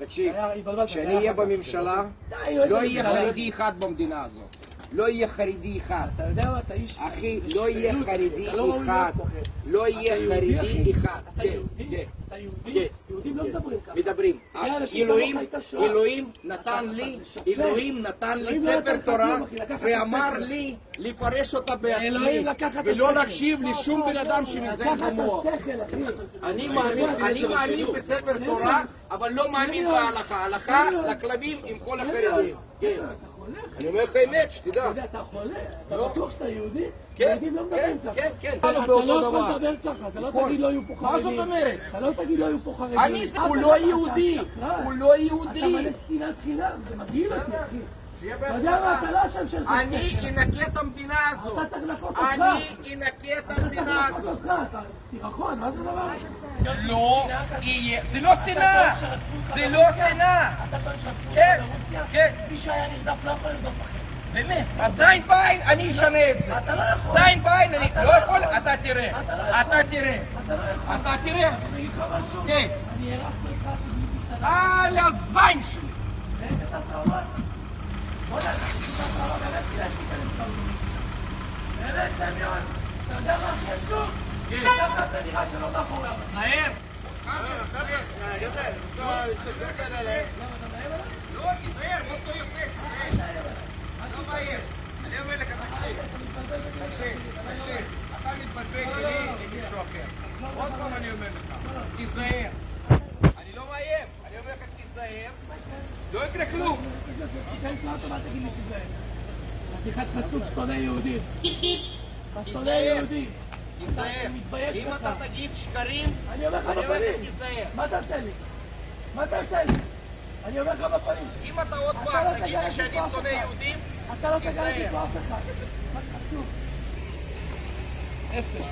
תקשיב, כשאני אהיה בממשלה, לא יהיה חרדי אחד במדינה הזאת. לא יהיה חרדי אחד. אתה יודע מה, אתה איש... אחי, לא יהיה חרדי אחד. לא יהיה חרדי אחד. אתה יהודי? אתה יהודי? יהודים לא מדברים ככה. מדברים. אלוהים נתן לי ספר תורה ואמר לי לפרש אותה בעצמי ולא להקשיב לשום בן אדם שמזיין במוח. אני מאמין בספר תורה אבל לא מאמין בהלכה. הלכה לכלבים עם כל החרדים. אני אומר לך אמת, שתדע. אתה חולה? אתה בטוח שאתה יהודי? כן, יהודים לא מדברים ככה. כן. אתה לא יכול לדבר ככה, אתה לא תגיד לא יהיו פה חרדים. מה זאת אומרת? אתה לא תגיד לא יהיו פה חרדים. הוא לא יהודי, הוא לא יהודי. אתה מלא שנאת חינם, זה מגעיל אותי, אחי. אתה יודע מה, אתה לא השם שלך. אני אנקה את המדינה הזאת. אתה צריך לנקות אותך. אני אנקה את המדינה הזאת. אתה צריך לנקות אותך, אתה תירחון, מה זה הדבר הזה? לא יהיה, זה לא שנאה. זה לא שנאה. אתה טוען שרצו כן, ברוסיה? כן. מי שהיה נרדף לא יכול לרדוף אחר. באמת, אז זין בעין אני אשנה את זה. אתה לא יכול. זין בעין אני לא יכול, אתה תראה. אתה תראה. אתה תראה. אני אגיד לך משהו? כן. אני הרחתי אותך שבלי תשתנה. על הזין שלי. ואין את הטעוות. בוא נעשה את הטעוות, באמת כדאי שתיכנס טעוות. באמת, סמיון, אתה יודע מה הכי עצוב? כן. ככה זה נראה שלא מאחורי אבל. נער. לא, תיזהר, לא טוב יפה, תיזהר. לא מהר. אני אומר לך, תקשיב. אתה מתבלבל לי עם מישהו אחר. עוד פעם אני אומר לך, תיזהר. אני לא מאיים, אני אומר לך תיזהר. לא יקרה כלום. תיכנס לאוטו ואל תגיד לי תיזהר. חתיכת חצוף שונא יהודים. אתה שונא יהודים. תיזהר. אם אתה תגיד שקרים, אני אומר לך לך בפנים. תיזהר. מה תעשה לי? מה תעשה לי? אני אומר לך בפנים. אם אתה עוד פעם תגיד לי שאני שונא יהודים, אתה לא תגרתי פה אף אחד. מה חצוף? אפס.